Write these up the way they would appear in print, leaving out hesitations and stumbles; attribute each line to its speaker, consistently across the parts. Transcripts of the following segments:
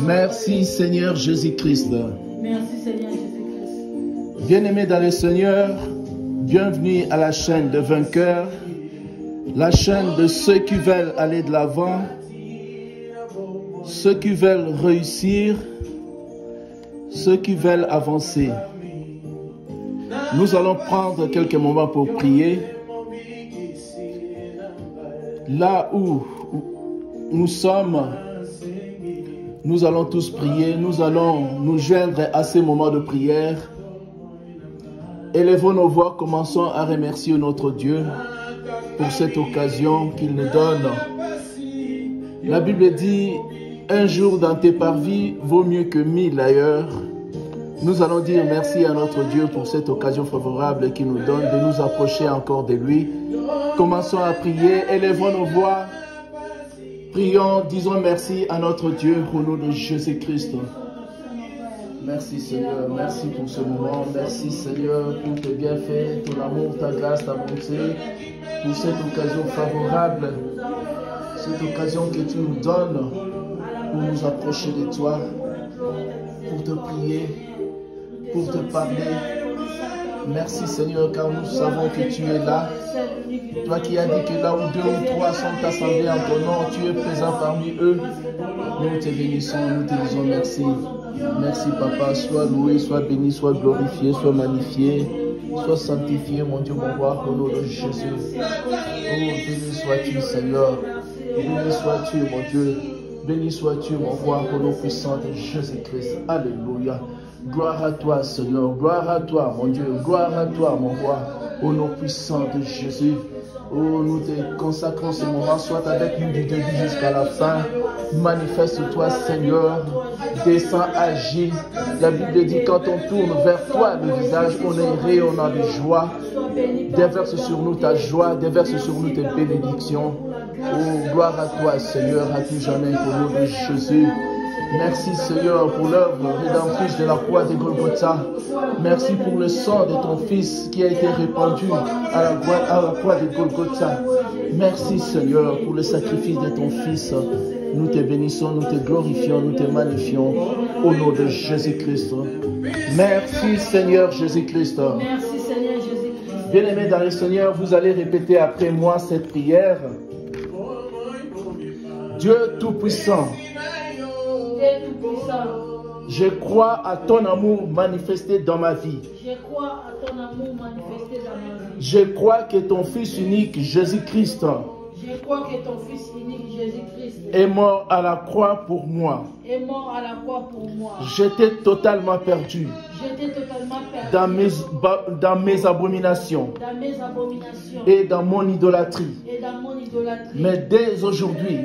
Speaker 1: Merci Seigneur Jésus-Christ.
Speaker 2: Merci Seigneur Jésus-Christ.
Speaker 1: Bien-aimés dans le Seigneur, bienvenue à la chaîne de vainqueurs, la chaîne de ceux qui veulent aller de l'avant, ceux qui veulent réussir, ceux qui veulent avancer. Nous allons prendre quelques moments pour prier. Là où nous sommes, nous allons tous prier. Nous allons nous joindre à ces moments de prière. Élevons nos voix, commençons à remercier notre Dieu pour cette occasion qu'il nous donne. La Bible dit, un jour dans tes parvis vaut mieux que 1000 ailleurs. Nous allons dire merci à notre Dieu pour cette occasion favorable qu'il nous donne de nous approcher encore de lui. Commençons à prier, élevons nos voix, prions, disons merci à notre Dieu au nom de Jésus-Christ. Merci Seigneur, merci pour ce moment, merci Seigneur pour tes bienfaits, ton amour, ta grâce, ta bonté, pour cette occasion favorable, cette occasion que tu nous donnes pour nous approcher de toi, pour te prier, pour te parler. Merci Seigneur, car nous savons que tu es là. Toi qui as dit que là où 2 ou 3 sont assemblés en ton nom, tu es présent parmi eux. Nous te bénissons, nous te disons merci. Merci Papa, sois loué, sois béni, sois glorifié, sois magnifié, sois sanctifié, mon Dieu, mon roi, au nom de Jésus. Oh, béni sois-tu Seigneur, béni sois-tu mon Dieu, béni sois-tu mon roi, au nom puissant de Jésus-Christ. Alléluia. Gloire à toi Seigneur, gloire à toi mon Dieu, gloire à toi mon roi, au nom puissant de Jésus. Oh, nous te consacrons ce moment, soit avec nous du début jusqu'à la fin. Manifeste-toi Seigneur, descends, agis. La Bible dit quand on tourne vers toi le visage, on est rayonnant de joie. Déverse sur nous ta joie, déverse sur nous tes bénédictions. Oh, gloire à toi Seigneur, à tout jamais au nom de Jésus. Merci Seigneur pour l'œuvre rédemptrice de la croix de Golgotha. Merci pour le sang de ton Fils qui a été répandu à la croix de Golgotha. Merci Seigneur pour le sacrifice de ton Fils. Nous te bénissons, nous te glorifions, nous te magnifions au nom de Jésus-Christ. Merci Seigneur Jésus-Christ.
Speaker 2: Merci Seigneur Jésus-Christ.
Speaker 1: Bien-aimés dans le Seigneur, vous allez répéter après moi cette prière. Dieu Tout-Puissant, je crois à ton amour manifesté dans ma vie.
Speaker 2: Je crois à ton amour manifesté dans ma vie.
Speaker 1: Je crois que ton Fils unique, Jésus-Christ,
Speaker 2: Je crois que ton Fils unique, Jésus-Christ,
Speaker 1: est mort à la croix pour moi.
Speaker 2: est mort à la croix pour moi.
Speaker 1: J'étais totalement perdu
Speaker 2: J'étais totalement perdu
Speaker 1: dans mes abominations
Speaker 2: dans mes abominations
Speaker 1: et dans mon idolâtrie.
Speaker 2: et dans mon idolâtrie.
Speaker 1: Mais dès aujourd'hui,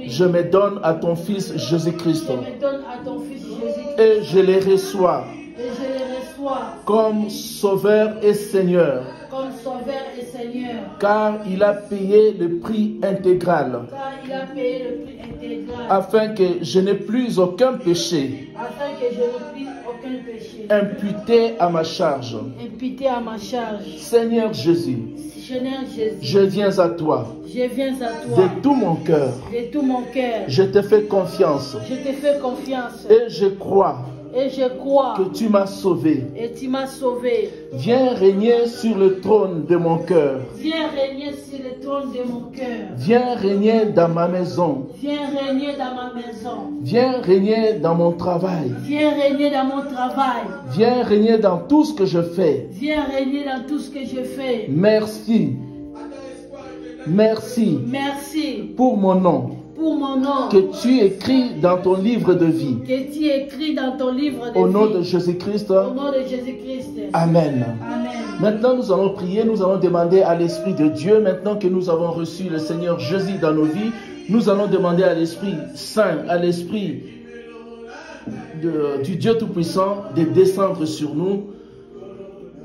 Speaker 1: je me donne à ton Fils Jésus-Christ
Speaker 2: je me donne à ton Fils Jésus-Christ
Speaker 1: et je les reçois
Speaker 2: et je les reçois
Speaker 1: comme Sauveur et Seigneur,
Speaker 2: comme Sauveur et Seigneur,
Speaker 1: car il a payé le prix intégral
Speaker 2: car il a payé le prix intégral,
Speaker 1: afin que je n'ai plus aucun péché
Speaker 2: afin que je ne puisse aucun péché
Speaker 1: imputé à ma charge.
Speaker 2: imputé à ma charge.
Speaker 1: Seigneur Jésus,
Speaker 2: Seigneur Jésus,
Speaker 1: je viens à toi
Speaker 2: je viens à toi
Speaker 1: de tout mon cœur.
Speaker 2: de tout mon cœur.
Speaker 1: Je te fais confiance
Speaker 2: Je te fais confiance
Speaker 1: et je crois
Speaker 2: et je crois
Speaker 1: que tu m'as sauvé.
Speaker 2: et tu m'as sauvé.
Speaker 1: Viens régner sur le trône de mon cœur.
Speaker 2: Viens régner sur le trône de mon cœur.
Speaker 1: Viens régner dans ma maison.
Speaker 2: Viens régner dans ma maison.
Speaker 1: Viens régner dans mon travail.
Speaker 2: Viens régner dans mon travail.
Speaker 1: Viens régner dans tout ce que je fais.
Speaker 2: Viens régner dans tout ce que je fais.
Speaker 1: Merci. Merci
Speaker 2: Merci
Speaker 1: pour mon nom
Speaker 2: pour mon nom
Speaker 1: que tu écris dans ton livre de vie.
Speaker 2: que tu écris dans ton livre de
Speaker 1: Au nom
Speaker 2: vie.
Speaker 1: de Jésus-Christ.
Speaker 2: Au nom de Jésus-Christ.
Speaker 1: Amen.
Speaker 2: Amen.
Speaker 1: Maintenant, nous allons prier, nous allons demander à l'Esprit de Dieu, maintenant que nous avons reçu le Seigneur Jésus dans nos vies, nous allons demander à l'Esprit Saint, à l'Esprit du Dieu Tout-Puissant de descendre sur nous,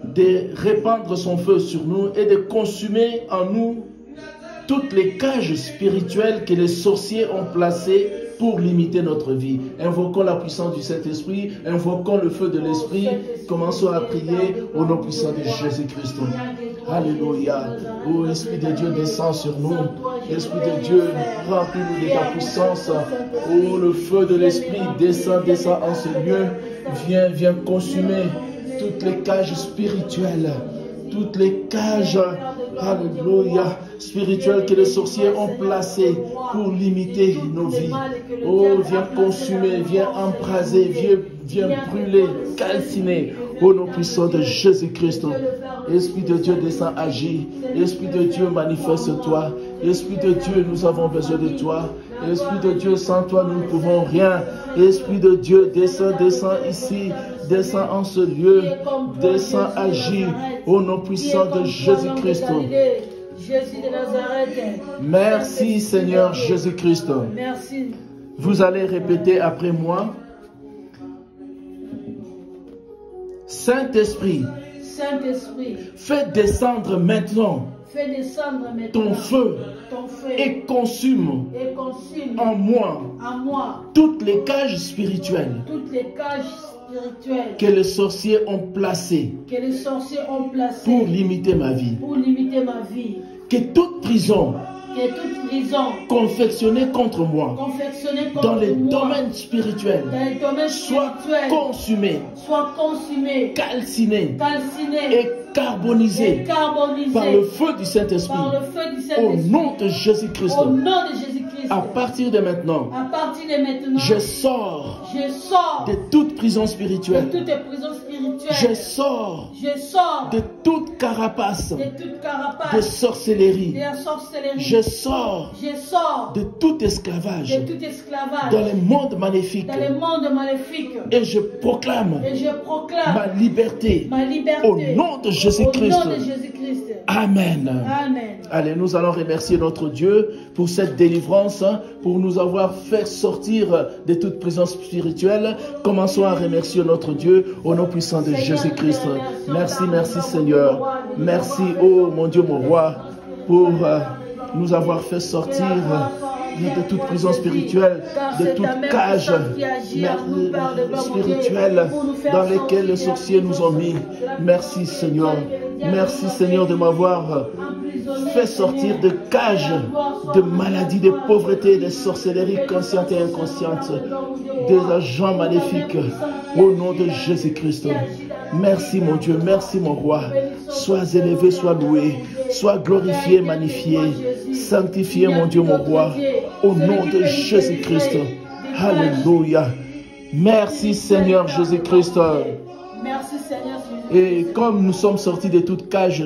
Speaker 1: de répandre son feu sur nous et de consumer en nous toutes les cages spirituelles que les sorciers ont placées pour limiter notre vie. Invoquons la puissance du Saint-Esprit, invoquons le feu de l'Esprit, commençons à prier au nom puissant de Jésus-Christ. Alléluia. Oh, Esprit de Dieu, descend sur nous. Esprit de Dieu, remplis-nous de ta puissance. Oh, le feu de l'Esprit descend en ce lieu. Viens consumer toutes les cages spirituelles. Toutes les cages, alléluia, spirituelles que les sorciers ont placées pour limiter nos vies. Oh, viens consumer, viens embraser, viens brûler, calciner. Au nom puissant de Jésus-Christ, Esprit de Dieu descend, agit. Esprit de Dieu, manifeste-toi. Esprit de Dieu, nous avons besoin de toi. Esprit de Dieu, sans toi, nous ne pouvons rien. Esprit de Dieu, descend ici. Descends en ce lieu, descends, agis au nom puissant de Jésus-Christ.
Speaker 2: Jésus de Nazareth.
Speaker 1: Merci Seigneur Jésus-Christ.
Speaker 2: Merci.
Speaker 1: Vous allez répéter après moi. Saint-Esprit, fais descendre maintenant ton feu et consume en moi toutes les cages spirituelles que les sorciers ont placées pour limiter ma vie. Que toute prison confectionnée contre moi dans les domaines spirituels soit consumée, calcinée et carbonisée par le feu du Saint-Esprit au nom de Jésus-Christ. À partir de maintenant, je sors de toute prison spirituelle. Je sors de toute carapace de sorcellerie. Je sors de tout esclavage dans le monde maléfique. Et je proclame ma liberté au nom de Jésus-Christ. Amen. Allez, nous allons remercier notre Dieu pour cette délivrance, pour nous avoir fait sortir de toute prison spirituelle. Commençons à remercier notre Dieu au nom puissant de Jésus-Christ. Merci, merci Seigneur. Merci, oh mon Dieu, mon roi, pour nous avoir fait sortir de toute prison spirituelle, de toute cage spirituelle dans laquelle les sorciers nous ont mis. Merci Seigneur. Merci Seigneur de m'avoir fait sortir de cages de maladies, de pauvreté, de sorcellerie consciente et inconsciente, des agents maléfiques au nom de Jésus-Christ. Merci mon Dieu, merci mon roi. Sois élevé, sois loué, sois glorifié, magnifié, sanctifié mon Dieu, mon roi, au nom de Jésus-Christ. Alléluia. Merci Seigneur Jésus-Christ.
Speaker 2: Merci Seigneur.
Speaker 1: Et comme nous sommes sortis de toute cage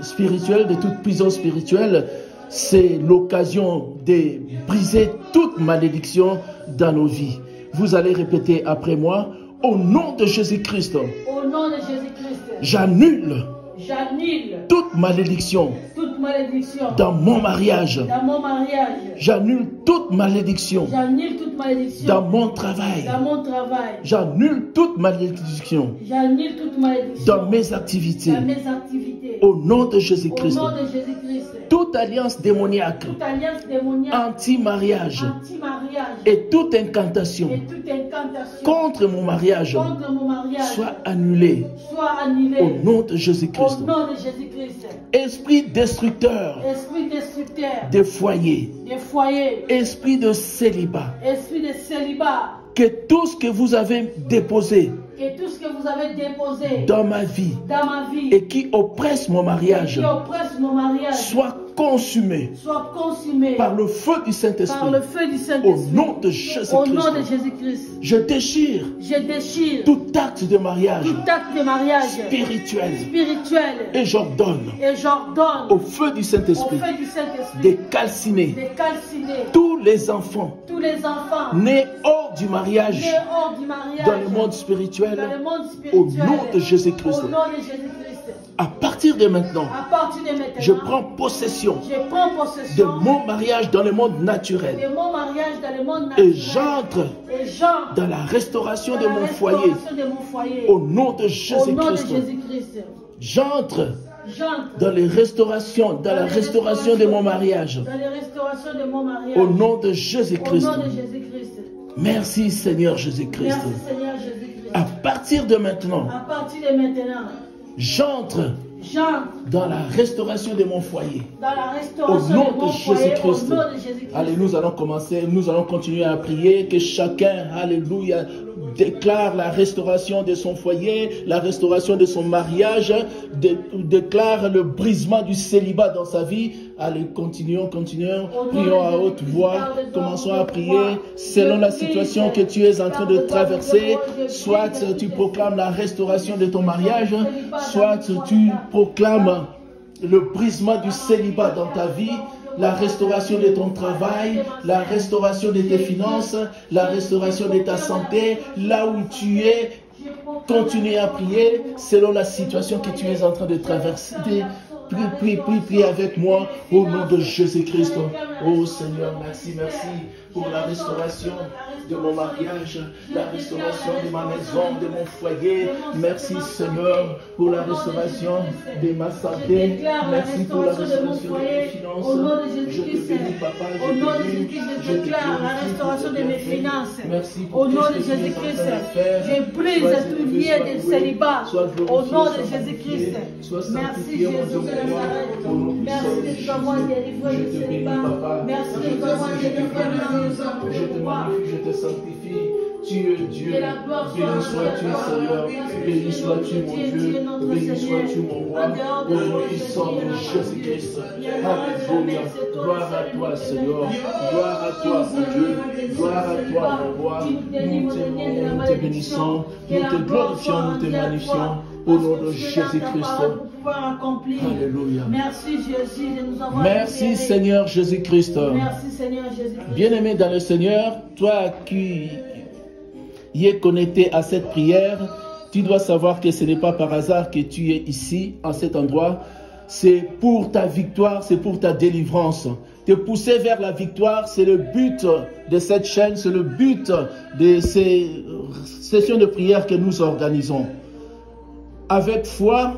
Speaker 1: spirituelle, de toute prison spirituelle, c'est l'occasion de briser toute malédiction dans nos vies. Vous allez répéter après moi, au nom de Jésus-Christ.
Speaker 2: Au nom de Jésus-Christ.
Speaker 1: J'annule toute malédiction dans mon mariage. J'annule toute malédiction dans mon travail. J'annule toute malédiction dans mes activités. Au nom de Jésus-Christ. Toute alliance démoniaque, anti-mariage et toute incantation contre mon mariage soit annulée au nom de Jésus-Christ. Esprit destructeur des foyers, esprit de célibat, que tout ce que vous avez déposé dans ma vie et qui oppresse mon mariage soit consumé par le feu du Saint-Esprit au nom de Jésus-Christ. Je déchire tout acte de mariage spirituel et j'ordonne au feu du Saint-Esprit de calciner tous les enfants nés hors du mariage dans le monde spirituel au nom de Jésus-Christ. À partir de maintenant, je prends possession de mon mariage dans le monde naturel et j'entre dans la restauration de mon foyer au nom de Jésus-Christ. J'entre dans la restauration de mon mariage au nom de Jésus-Christ. Merci Seigneur Jésus-Christ. À partir de maintenant, j'entre
Speaker 2: j'entre
Speaker 1: dans la restauration de mon foyer.
Speaker 2: dans la
Speaker 1: Au
Speaker 2: restauration
Speaker 1: nom
Speaker 2: de mon
Speaker 1: de
Speaker 2: foyer,
Speaker 1: Jésus-Christ.
Speaker 2: au nom de Jésus-Christ.
Speaker 1: Allez, nous allons commencer, nous allons continuer à prier, que chacun, alléluia, déclare la restauration de son foyer, la restauration de son mariage, déclare le brisement du célibat dans sa vie. Allez, continuons, prions à haute voix, commençons à prier selon la situation que tu es en train de traverser. Soit tu proclames la restauration de ton mariage, soit tu proclames le brisement du célibat dans ta vie, la restauration de ton travail, la restauration de tes finances, la restauration de ta santé, là où tu es. Continue à prier selon la situation que tu es en train de traverser. Prie avec moi au nom de Jésus-Christ. Oh Seigneur, merci pour la restauration de mon mariage, la restauration de ma maison, de mon foyer. Merci Seigneur pour la restauration de ma santé. Merci pour la restauration de mes finances. Je te bénis, Papa.
Speaker 2: Au nom de Jésus-Christ, je déclare la restauration de mes finances.
Speaker 1: Merci pour
Speaker 2: au nom
Speaker 1: tout
Speaker 2: de
Speaker 1: ce que tu es en
Speaker 2: Jésus-Christ,
Speaker 1: train de faire.
Speaker 2: je brise tout lien de célibat. Au nom de Jésus-Christ. Merci Jésus de Nazareth. Merci de t'avoir délivré du célibat. Merci de t'avoir délivré de la maison.
Speaker 1: Je te magnifie, je te sanctifie. Tu es Dieu. Béni sois-tu, Seigneur. Béni sois-tu, mon Dieu. Béni sois-tu, mon roi. Au nom puissant de Jésus-Christ. Alléluia. Gloire à toi, Seigneur. Gloire à toi, mon Dieu. Gloire à toi, mon roi. Nous t'aimons, nous te bénissons. Nous te glorifions, nous te magnifions. Au nom de Jésus-Christ. Alléluia.
Speaker 2: Merci Jésus de nous avoir
Speaker 1: Merci
Speaker 2: libérés.
Speaker 1: Seigneur Jésus-Christ.
Speaker 2: Merci Seigneur Jésus-Christ.
Speaker 1: Bien-aimé dans le Seigneur, toi qui y es connecté à cette prière, tu dois savoir que ce n'est pas par hasard que tu es ici, en cet endroit. C'est pour ta victoire, c'est pour ta délivrance. Te pousser vers la victoire, c'est le but de cette chaîne, c'est le but de ces sessions de prière que nous organisons. Avec foi,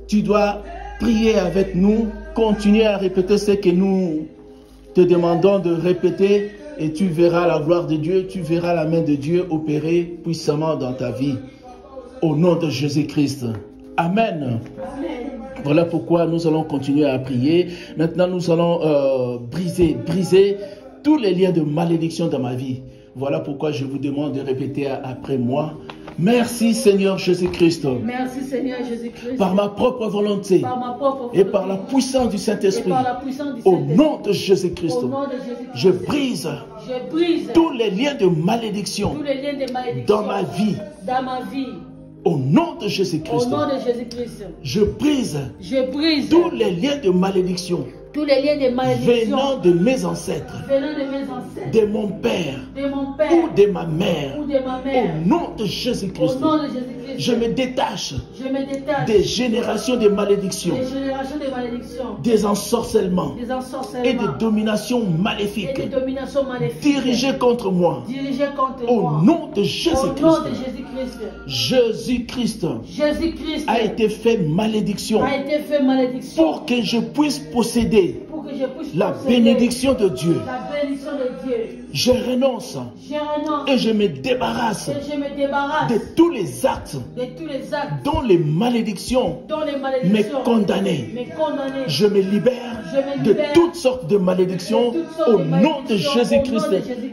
Speaker 1: tu dois prier avec nous, continuer à répéter ce que nous te demandons de répéter et tu verras la gloire de Dieu, tu verras la main de Dieu opérer puissamment dans ta vie. Au nom de Jésus-Christ. Amen. Voilà pourquoi nous allons continuer à prier. Maintenant, nous allons briser tous les liens de malédiction dans ma vie. Voilà pourquoi je vous demande de répéter après moi. Merci Seigneur Jésus-Christ.
Speaker 2: Merci Seigneur Jésus-Christ.
Speaker 1: Par ma propre volonté. Et par la puissance du Saint-Esprit. Au nom de Jésus-Christ. Je brise tous les liens de malédiction dans ma vie. Au nom de Jésus-Christ. Je brise tous les liens de malédiction.
Speaker 2: Tous les liens de malédiction
Speaker 1: venant de mes ancêtres, de mon père, ou de ma mère, au nom de Jésus-Christ, je me détache des générations de malédiction, des ensorcellements et des dominations maléfiques dirigées contre moi. Au nom de Jésus-Christ, Jésus-Christ a été fait malédiction pour que je puisse posséder la bénédiction de Dieu. Je renonce et je me débarrasse de tous les actes dont les malédictions me condamnaient. Je me libère de toutes sortes de malédictions au nom de Jésus-Christ.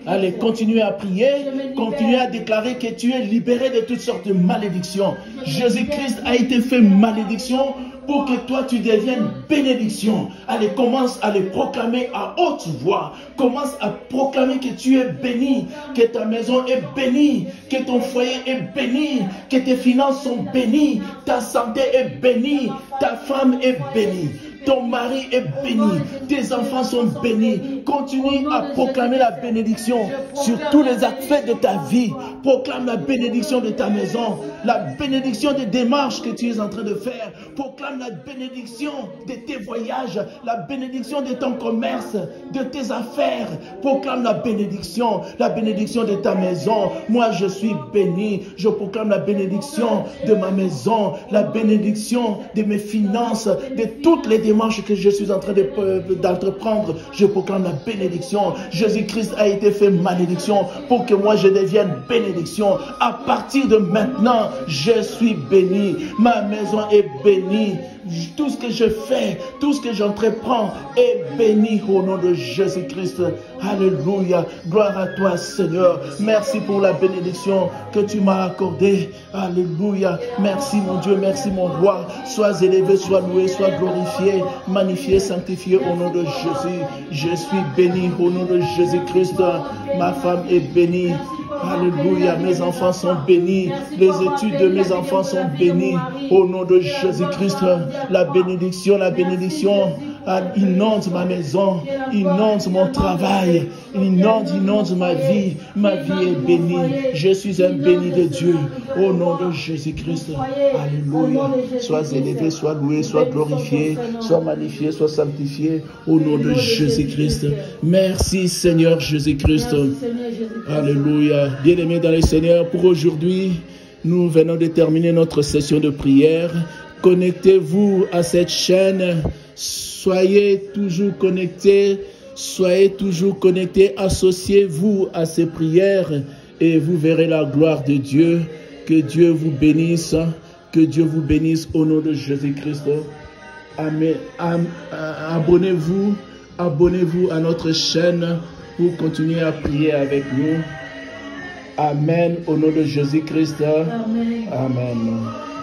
Speaker 1: Allez, continuez à prier, continuez à déclarer que tu es libéré de toutes sortes de malédictions. Jésus-Christ a été fait malédiction pour que toi tu deviennes bénédiction. Allez, commence à les proclamer à haute voix. Commence à proclamer que tu es béni, que ta maison est bénie, que ton foyer est béni, que tes finances sont bénies, ta santé est bénie, ta femme est bénie. Ton mari est béni, tes enfants sont bénis. Continue à proclamer la bénédiction sur tous les aspects de ta vie. Proclame la bénédiction de ta maison, la bénédiction des démarches que tu es en train de faire. Proclame la bénédiction de tes voyages, la bénédiction de ton commerce, de tes affaires. Proclame la bénédiction de ta maison. Moi, je suis béni. Je proclame la bénédiction de ma maison, la bénédiction de mes finances, de toutes les démarches que je suis en train d'entreprendre. Je proclame la bénédiction. Jésus-Christ a été fait malédiction pour que moi je devienne bénédiction. bénédiction. À partir de maintenant, je suis béni. Ma maison est bénie. Tout ce que je fais, tout ce que j'entreprends est béni au nom de Jésus-Christ. Alléluia. Gloire à toi, Seigneur. Merci pour la bénédiction que tu m'as accordée. Alléluia. Merci, mon Dieu. Merci, mon roi. Sois élevé, sois loué, sois glorifié, magnifié, sanctifié au nom de Jésus. Je suis béni au nom de Jésus-Christ. Ma femme est bénie. Alléluia, mes enfants sont bénis. Les études de mes enfants sont bénies. Au nom de Jésus-Christ, la bénédiction inonde ma maison, inonde mon travail, inonde ma vie. Ma vie est bénie. Je suis un béni de Dieu. Au nom de Jésus-Christ. Alléluia. Sois élevé, sois loué, sois glorifié, sois magnifié, sois sanctifié. Au nom de Jésus-Christ. Merci Seigneur Jésus-Christ. Alléluia. Bien-aimés dans le Seigneur, pour aujourd'hui, nous venons de terminer notre session de prière. Connectez-vous à cette chaîne. Soyez toujours connectés. Associez-vous à ces prières et vous verrez la gloire de Dieu. Que Dieu vous bénisse. Que Dieu vous bénisse au nom de Jésus-Christ. Amen. Abonnez-vous à notre chaîne pour continuer à prier avec nous. Amen. Au nom de Jésus-Christ. Amen. Amen.